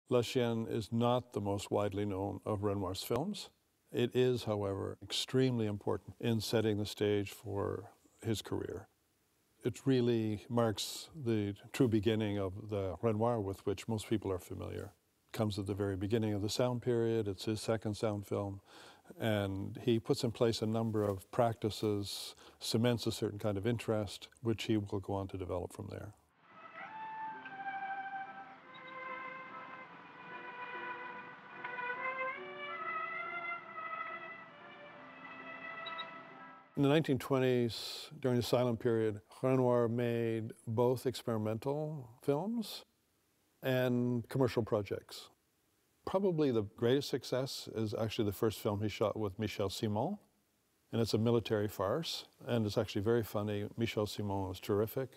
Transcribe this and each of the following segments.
La Chienne is not the most widely known of Renoir's films. It is, however, extremely important in setting the stage for his career. It really marks the true beginning of the Renoir with which most people are familiar. It comes at the very beginning of the sound period. It's his second sound film. And he puts in place a number of practices, cements a certain kind of interest, which he will go on to develop from there. In the 1920s, during the silent period, Renoir made both experimental films and commercial projects. Probably the greatest success is actually the first film he shot with Michel Simon, and it's a military farce, and it's actually very funny. Michel Simon was terrific.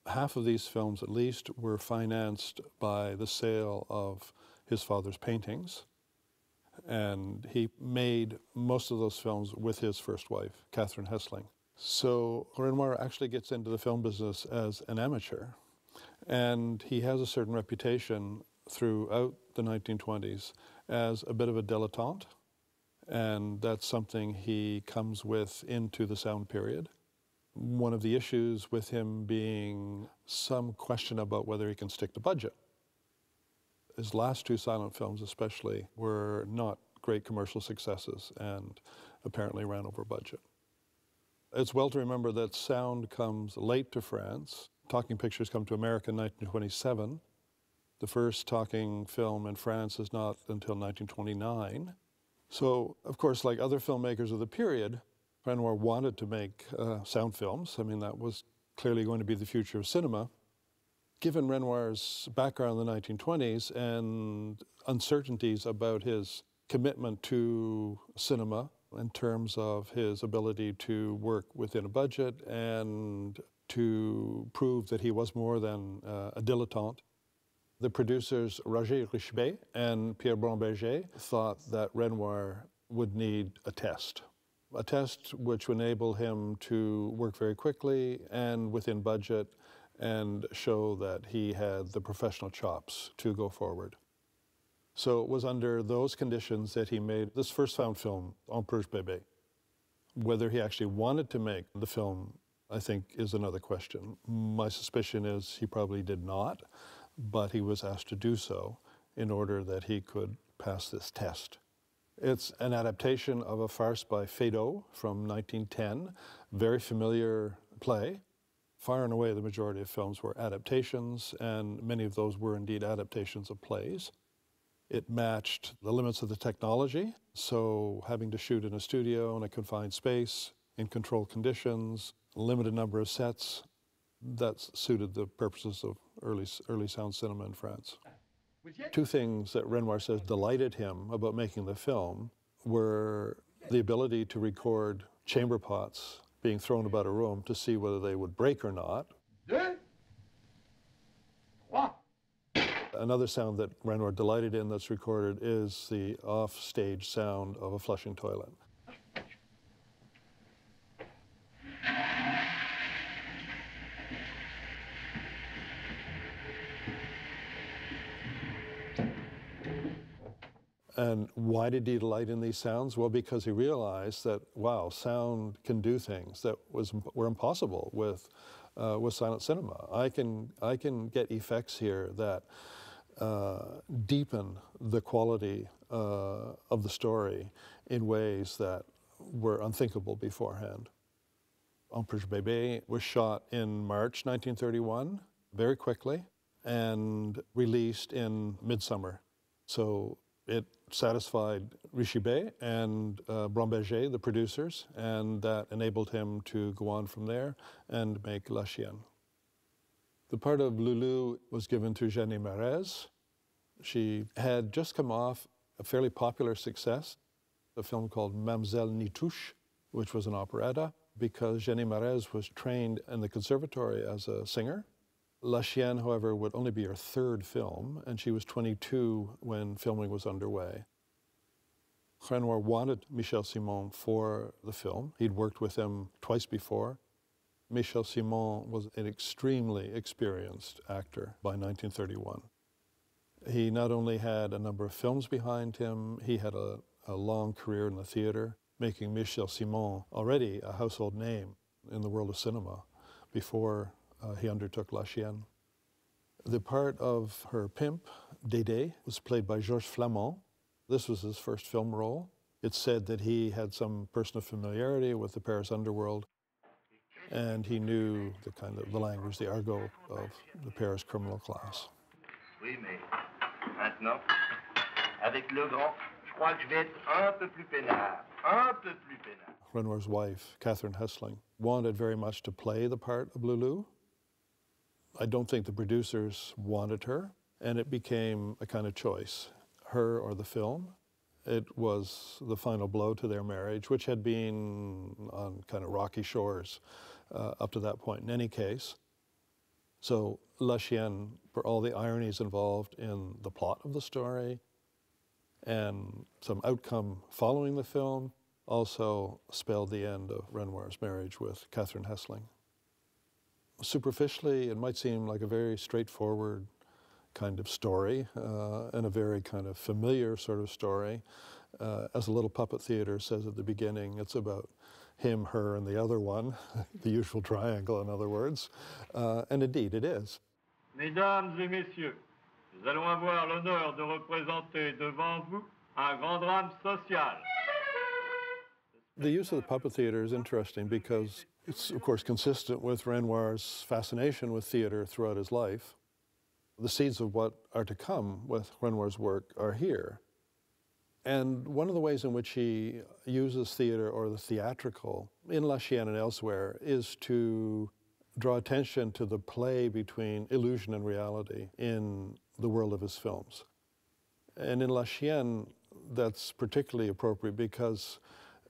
Half of these films, at least, were financed by the sale of his father's paintings. And he made most of those films with his first wife, Catherine Hessling. So Renoir actually gets into the film business as an amateur, and he has a certain reputation throughout the 1920s as a bit of a dilettante, and that's something he comes with into the sound period. One of the issues with him being some question about whether he can stick to budget. His last two silent films especially were not great commercial successes and apparently ran over budget. It's well to remember that sound comes late to France. Talking pictures come to America in 1927. The first talking film in France is not until 1929. So, of course, like other filmmakers of the period, Renoir wanted to make sound films. I mean, that was clearly going to be the future of cinema. Given Renoir's background in the 1920s and uncertainties about his commitment to cinema in terms of his ability to work within a budget and to prove that he was more than a dilettante, the producers Roger Richebey and Pierre Bromberger thought that Renoir would need a test which would enable him to work very quickly and within budget and show that he had the professional chops to go forward. So it was under those conditions that he made this first found film, Un Perche Bébé. Whether he actually wanted to make the film, I think, is another question. My suspicion is he probably did not, but he was asked to do so in order that he could pass this test. It's an adaptation of a farce by Feydeau from 1910, very familiar play. Far and away, the majority of films were adaptations, and many of those were indeed adaptations of plays. It matched the limits of the technology, so having to shoot in a studio in a confined space, in controlled conditions, limited number of sets, that suited the purposes of early sound cinema in France. Two things that Renoir says delighted him about making the film were the ability to record chamber pots being thrown about a room to see whether they would break or not. Another sound that Renoir delighted in that's recorded is the off-stage sound of a flushing toilet. And why did he delight in these sounds? Well, because he realized that, wow, sound can do things that were impossible with silent cinema. I can get effects here that deepen the quality of the story in ways that were unthinkable beforehand. Un Perche Bébé was shot in March 1931, very quickly, and released in midsummer. So it satisfied Richebey and Bromberger, the producers, and that enabled him to go on from there and make La Chienne. The part of Loulou was given to Jeanne Marez. She had just come off a fairly popular success, a film called Mamselle Nitouche, which was an operetta, because Jeanne Marez was trained in the conservatory as a singer. La Chienne, however, would only be her third film, and she was 22 when filming was underway. Renoir wanted Michel Simon for the film. He'd worked with him twice before. Michel Simon was an extremely experienced actor by 1931. He not only had a number of films behind him, he had a long career in the theater, making Michel Simon already a household name in the world of cinema before he undertook La Chienne. The part of her pimp, Dédé, was played by Georges Flamand. This was his first film role. It's said that he had some personal familiarity with the Paris underworld, and he knew the language, the argot of the Paris criminal class. Oui, mais maintenant, avec le grand, je crois que je vais être un peu plus peinard. Un peu plus peinard. Renoir's wife, Catherine Hessling, wanted very much to play the part of Lulu. I don't think the producers wanted her, and it became a kind of choice, her or the film. It was the final blow to their marriage, which had been on kind of rocky shores up to that point in any case. So La Chienne, for all the ironies involved in the plot of the story and some outcome following the film, also spelled the end of Renoir's marriage with Catherine Hessling. Superficially, it might seem like a very straightforward kind of story and a very kind of familiar sort of story. As a little puppet theater says at the beginning, it's about him, her, and the other one, the usual triangle, in other words. And indeed, it is. Mesdames et messieurs, nous allons avoir l'honneur de représenter devant vous un grand drame social. The use of the puppet theater is interesting because it's, of course, consistent with Renoir's fascination with theater throughout his life. The seeds of what are to come with Renoir's work are here. And one of the ways in which he uses theater or the theatrical in La Chienne and elsewhere is to draw attention to the play between illusion and reality in the world of his films. And in La Chienne, that's particularly appropriate because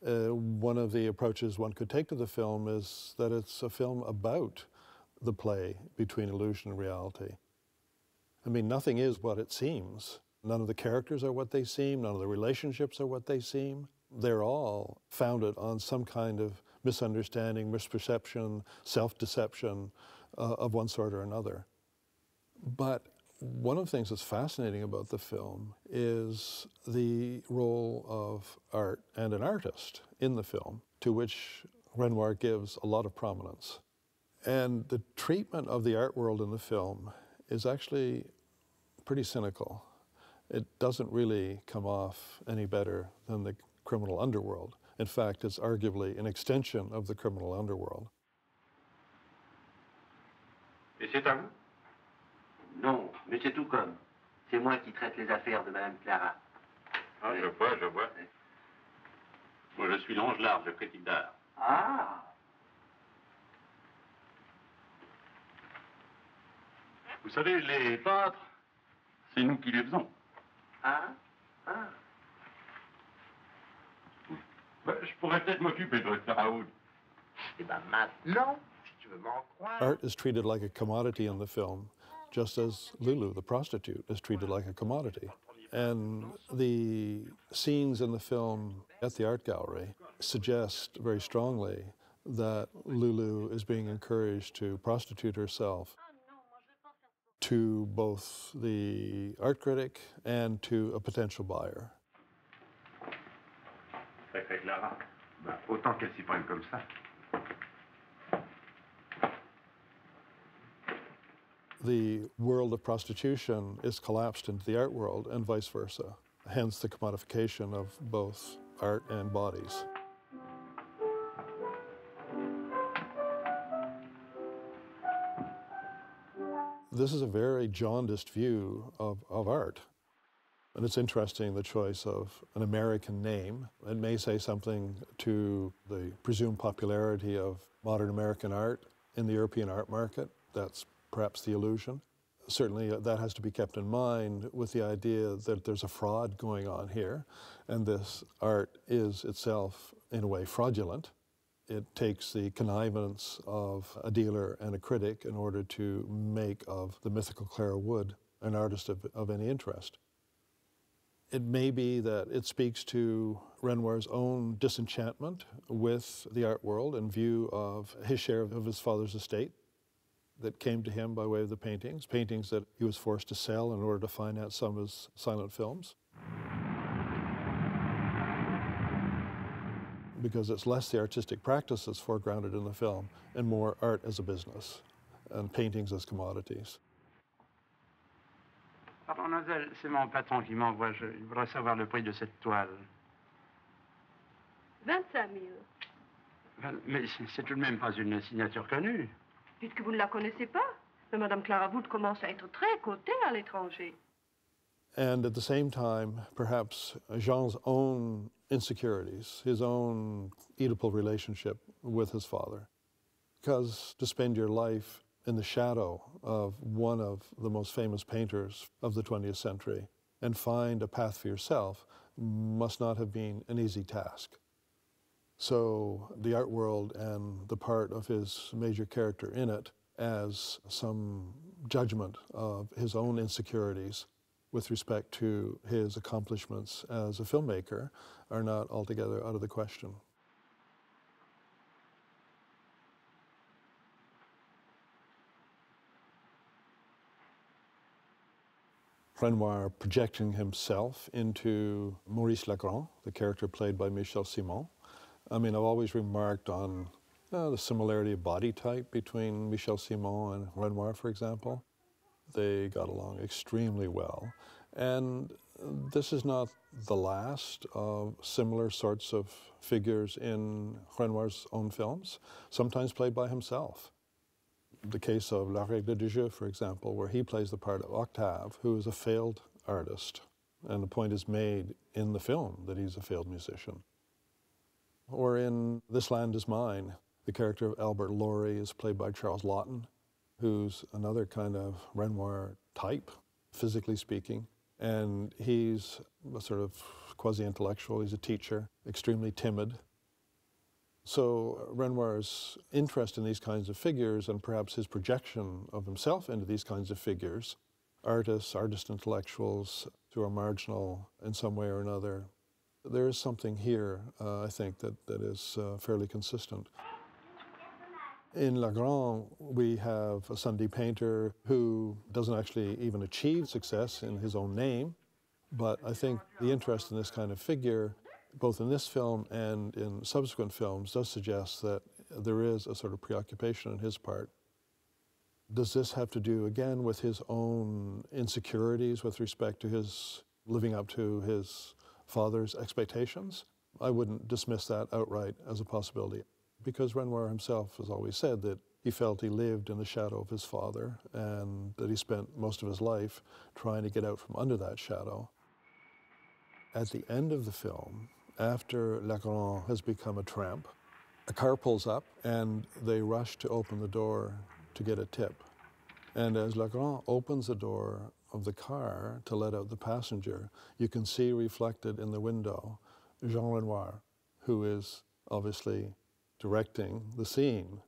one of the approaches one could take to the film is that it's a film about the play between illusion and reality. I mean, nothing is what it seems. None of the characters are what they seem. None of the relationships are what they seem. They're all founded on some kind of misunderstanding, misperception, self-deception of one sort or another. But one of the things that's fascinating about the film is the role of art and an artist in the film, to which Renoir gives a lot of prominence. And the treatment of the art world in the film is actually pretty cynical. It doesn't really come off any better than the criminal underworld. In fact, it's arguably an extension of the criminal underworld. Et c'est à vous? Non, mais c'est tout comme. C'est moi qui traite les affaires de Madame Clara. Ah, je vois, je vois. Moi, je suis l'ange large, le critique d'art. Ah! Vous savez, les peintres, c'est nous qui les faisons. Ah? Ah! Ben, je pourrais peut-être m'occuper de votre Raoul. Eh ben maintenant, si tu veux m'en croire. Art is treated like a commodity in the film, just as Lulu, the prostitute, is treated like a commodity. And the scenes in the film at the art gallery suggest very strongly that Lulu is being encouraged to prostitute herself to both the art critic and to a potential buyer. Sacrée Clara. Ben, autant qu'elle s'y prenne comme ça. The world of prostitution is collapsed into the art world and vice versa, hence the commodification of both art and bodies. This is a very jaundiced view of art. And it's interesting, the choice of an American name. It may say something to the presumed popularity of modern American art in the European art market. That's perhaps the illusion. Certainly that has to be kept in mind with the idea that there's a fraud going on here, and this art is itself, in a way, fraudulent. It takes the connivance of a dealer and a critic in order to make of the mythical Clara Wood an artist of any interest. It may be that it speaks to Renoir's own disenchantment with the art world in view of his share of his father's estate. that came to him by way of the paintings, paintings that he was forced to sell in order to finance some of his silent films. Because it's less the artistic practice that's foregrounded in the film and more art as a business and paintings as commodities. Pardon, mademoiselle, c'est mon patron qui m'envoie. Je voudrais savoir le prix de cette toile. 25 000. Mais c'est tout de même pas une signature connue. Puisque vous ne la connaissez pas. Mais Madame Clara Wood commence à être très cotée à l'étranger. And at the same time, perhaps Jean's own insecurities, his own Oedipal relationship with his father. Because to spend your life in the shadow of one of the most famous painters of the 20th century and find a path for yourself must not have been an easy task. So the art world and the part of his major character in it as some judgment of his own insecurities with respect to his accomplishments as a filmmaker are not altogether out of the question. Renoir projecting himself into Maurice Legrand, the character played by Michel Simon. I mean, I've always remarked on the similarity of body type between Michel Simon and Renoir, for example. They got along extremely well. And this is not the last of similar sorts of figures in Renoir's own films, sometimes played by himself. The case of La Règle du Jeu, for example, where he plays the part of Octave, who is a failed artist, and the point is made in the film that he's a failed musician. Or in This Land Is Mine, the character of Albert Laurie is played by Charles Laughton, who's another kind of Renoir type, physically speaking. And he's a sort of quasi-intellectual, he's a teacher, extremely timid. So Renoir's interest in these kinds of figures and perhaps his projection of himself into these kinds of figures, artists, artist intellectuals who are marginal in some way or another, there is something here, I think, that is fairly consistent. In Legrand, we have a Sunday painter who doesn't actually even achieve success in his own name, but I think the interest in this kind of figure, both in this film and in subsequent films, does suggest that there is a sort of preoccupation on his part. Does this have to do, again, with his own insecurities with respect to his living up to his father's expectations? I wouldn't dismiss that outright as a possibility, because Renoir himself has always said that he felt he lived in the shadow of his father and that he spent most of his life trying to get out from under that shadow. At the end of the film, after Legrand has become a tramp, a car pulls up and they rush to open the door to get a tip. And as Legrand opens the door of the car to let out the passenger, you can see reflected in the window Jean Renoir, who is obviously directing the scene.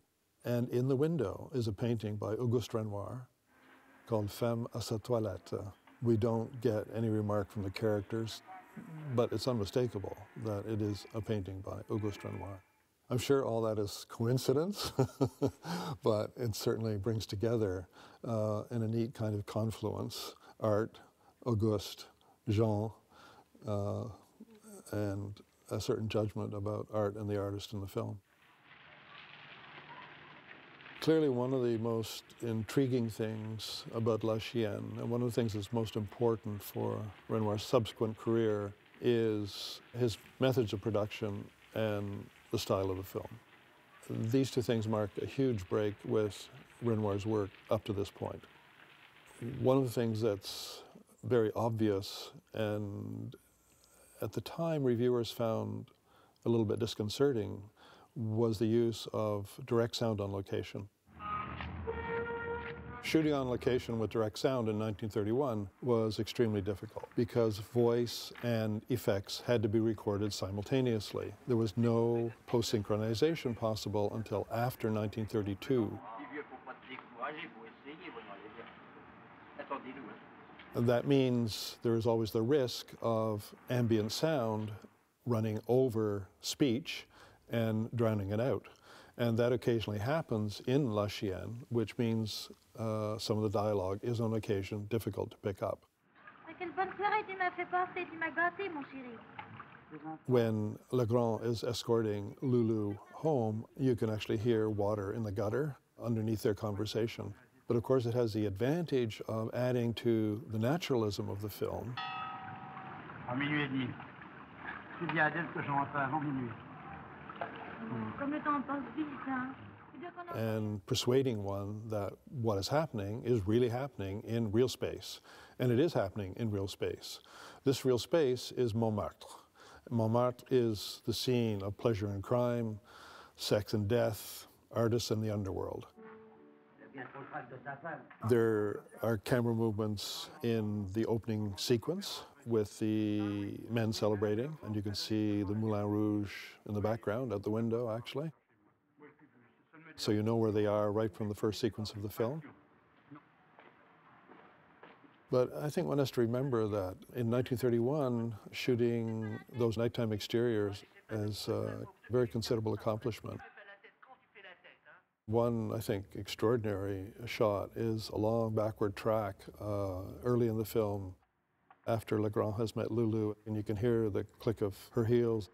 And in the window is a painting by Auguste Renoir called Femme à sa toilette. We don't get any remark from the characters, but it's unmistakable that it is a painting by Auguste Renoir. I'm sure all that is coincidence, but it certainly brings together in a neat kind of confluence art, Auguste, Jean, and a certain judgment about art and the artist in the film. Clearly, one of the most intriguing things about La Chienne, and one of the things that's most important for Renoir's subsequent career, is his methods of production and the style of the film. These two things mark a huge break with Renoir's work up to this point. One of the things that's very obvious, and at the time reviewers found a little bit disconcerting, was the use of direct sound on location. Shooting on location with direct sound in 1931 was extremely difficult because voice and effects had to be recorded simultaneously. There was no post-synchronization possible until after 1932. That means there is always the risk of ambient sound running over speech and drowning it out. And that occasionally happens in La Chienne, which means some of the dialogue is on occasion difficult to pick up. Quelle bonne soirée tu m'as fait passer, tu m'as gâté, mon chéri. When Legrand is escorting Lulu home, you can actually hear water in the gutter underneath their conversation. But of course, it has the advantage of adding to the naturalism of the film. À minuit et demi. Tu dis à Adèle que je rentre avant minuit. Comme le temps passe vite, hein. And persuading one that what is happening is really happening in real space. And it is happening in real space. This real space is Montmartre. Montmartre is the scene of pleasure and crime, sex and death, artists and the underworld. There are camera movements in the opening sequence with the men celebrating, and you can see the Moulin Rouge in the background at the window, actually. So you know where they are right from the first sequence of the film. But I think one has to remember that in 1931, shooting those nighttime exteriors is a very considerable accomplishment. One, I think, extraordinary shot is a long backward track early in the film after Legrand has met Lulu, and you can hear the click of her heels.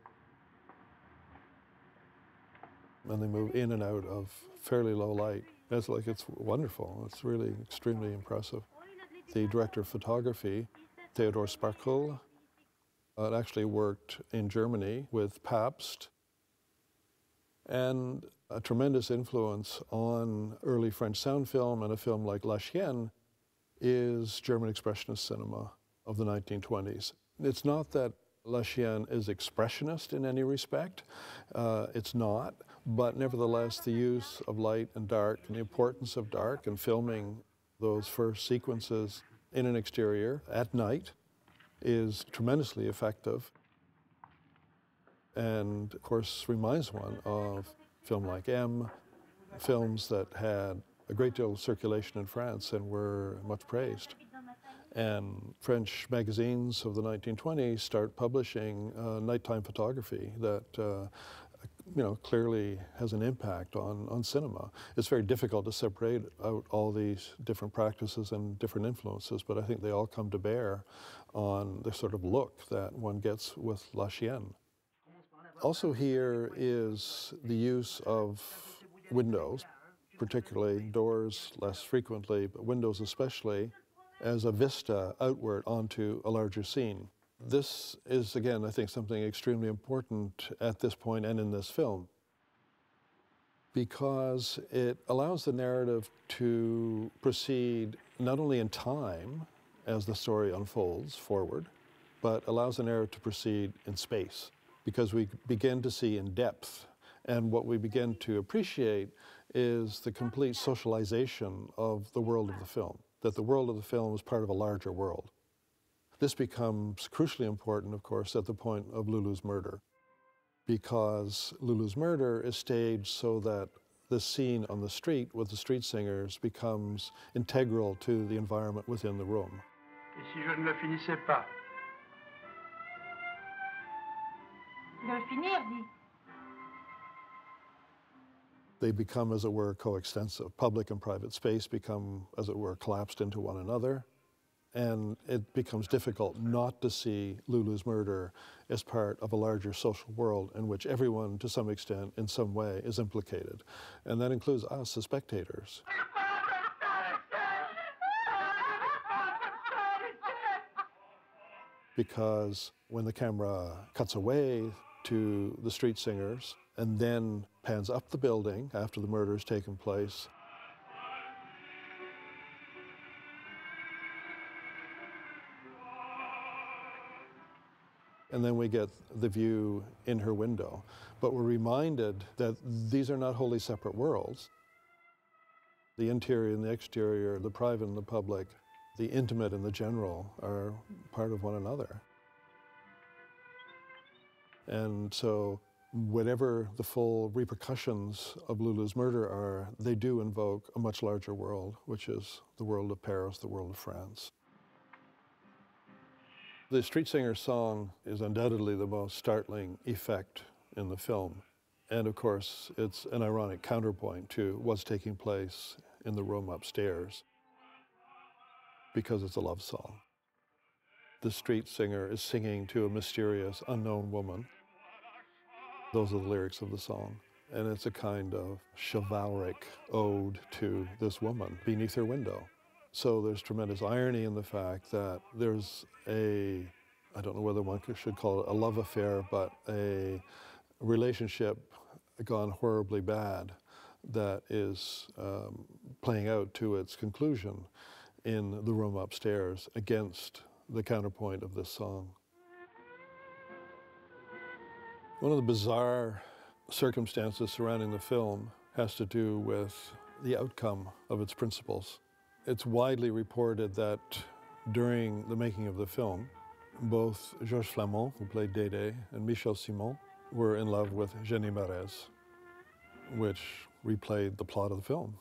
And they move in and out of fairly low light. It's wonderful. It's really extremely impressive. The director of photography, Theodor Sparkel, had actually worked in Germany with Pabst, and a tremendous influence on early French sound film and a film like La Chienne is German expressionist cinema of the 1920s. It's not that La Chienne is expressionist in any respect. It's not, but nevertheless, the use of light and dark and the importance of dark and filming those first sequences in an exterior at night is tremendously effective, and of course reminds one of film like M, films that had a great deal of circulation in France and were much praised. And French magazines of the 1920s start publishing nighttime photography that clearly has an impact on cinema. It's very difficult to separate out all these different practices and different influences, but I think they all come to bear on the sort of look that one gets with La Chienne. Also here is the use of windows, particularly doors less frequently, but windows especially, as a vista outward onto a larger scene. This is, again, I think, something extremely important at this point and in this film, because it allows the narrative to proceed not only in time as the story unfolds forward, but allows the narrative to proceed in space, because we begin to see in depth. And what we begin to appreciate is the complete socialization of the world of the film, that the world of the film is part of a larger world. This becomes crucially important, of course, at the point of Lulu's murder, because Lulu's murder is staged so that the scene on the street with the street singers becomes integral to the environment within the room. Et si je ne le finissais pas? De le finir, dit. They become, as it were, coextensive. Public and private space become, as it were, collapsed into one another. And it becomes difficult not to see Lulu's murder as part of a larger social world in which everyone, to some extent, in some way, is implicated. And that includes us as spectators. Because when the camera cuts away to the street singers and then pans up the building after the murder has taken place, and then we get the view in her window. But we're reminded that these are not wholly separate worlds. The interior and the exterior, the private and the public, the intimate and the general are part of one another. And so whatever the full repercussions of Lulu's murder are, they do invoke a much larger world, which is the world of Paris, the world of France. The street singer song is undoubtedly the most startling effect in the film. And of course, it's an ironic counterpoint to what's taking place in the room upstairs, because it's a love song. The street singer is singing to a mysterious, unknown woman. Those are the lyrics of the song. And it's a kind of chivalric ode to this woman beneath her window. So there's tremendous irony in the fact that there's I don't know whether one should call it a love affair, but a relationship gone horribly bad that is playing out to its conclusion in the room upstairs against the counterpoint of this song. One of the bizarre circumstances surrounding the film has to do with the outcome of its principals. It's widely reported that during the making of the film, both Georges Flamand, who played Dédé, and Michel Simon were in love with Jenny Marez, which replayed the plot of the film.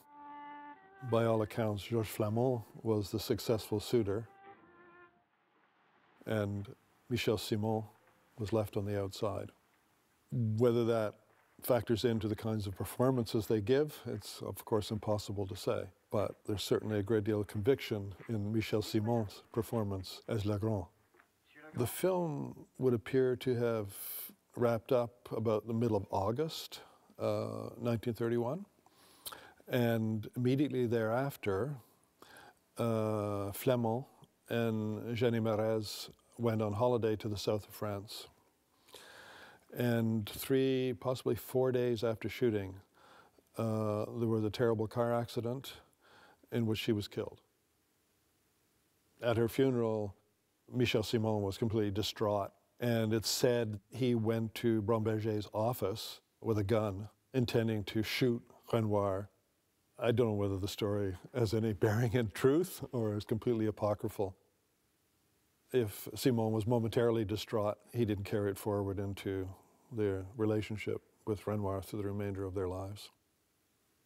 By all accounts, Georges Flamand was the successful suitor, and Michel Simon was left on the outside. Whether that factors into the kinds of performances they give, it's of course impossible to say, but there's certainly a great deal of conviction in Michel Simon's performance as Legrand. The film would appear to have wrapped up about the middle of August 1931, and immediately thereafter, Flamand and Jenny Marez went on holiday to the south of France. And 3, possibly 4 days after shooting, there was a terrible car accident in which she was killed. At her funeral, Michel Simon was completely distraught, and it's said he went to Bromberger's office with a gun, intending to shoot Renoir. I don't know whether the story has any bearing in truth or is completely apocryphal. If Simon was momentarily distraught, he didn't carry it forward into their relationship with Renoir through the remainder of their lives.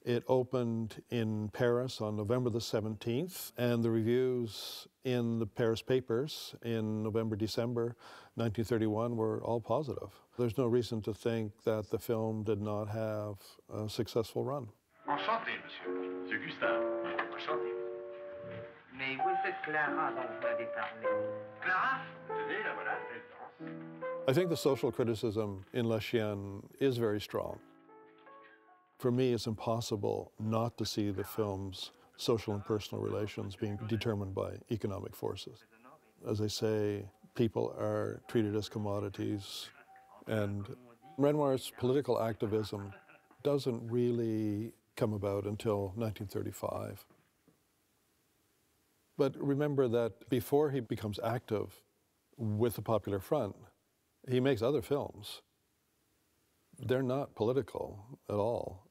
It opened in Paris on November the 17th, and the reviews in the Paris papers in November, December 1931 were all positive. There's no reason to think that the film did not have a successful run. Enchanté, monsieur. C'est Gustave. Enchanté. Mais où est cette Clara dont vous m'avez parlé? Clara, tenez, la voilà, elle danse. I think the social criticism in La Chienne is very strong. For me, it's impossible not to see the film's social and personal relations being determined by economic forces. As I say, people are treated as commodities, and Renoir's political activism doesn't really come about until 1935. But remember that before he becomes active with the Popular Front, he makes other films. They're not political at all.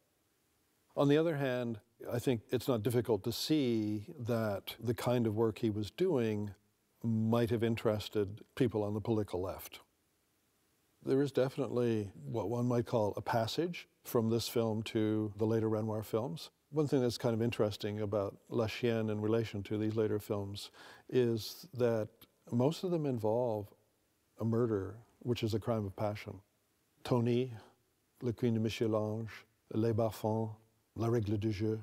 On the other hand, I think it's not difficult to see that the kind of work he was doing might have interested people on the political left. There is definitely what one might call a passage from this film to the later Renoir films. One thing that's kind of interesting about La Chienne in relation to these later films is that most of them involve a murder, which is a crime of passion. Tony, Le Queen de Michel-Ange, Les Bas-Fonds, La Règle du Jeu,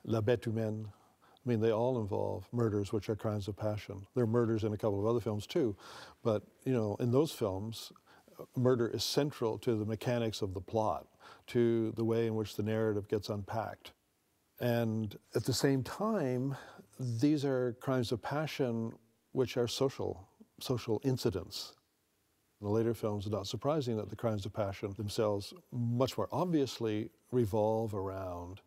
La Bête Humaine. I mean, they all involve murders which are crimes of passion. There are murders in a couple of other films too, but you know, in those films, murder is central to the mechanics of the plot, to the way in which the narrative gets unpacked. And at the same time, these are crimes of passion which are social incidents. In the later films, it's not surprising that the crimes of passion themselves much more obviously revolve around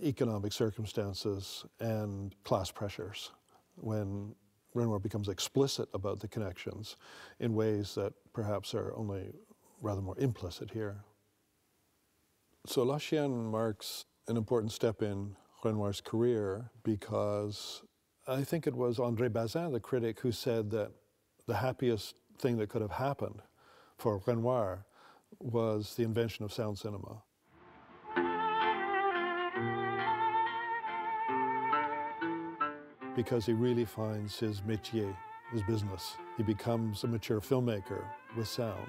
economic circumstances and class pressures, when Renoir becomes explicit about the connections in ways that perhaps are only rather more implicit here. So La Chienne marks an important step in Renoir's career, because I think it was André Bazin, the critic, who said that the happiest thing that could have happened for Renoir was the invention of sound cinema. Because he really finds his métier, his business. He becomes a mature filmmaker with sound.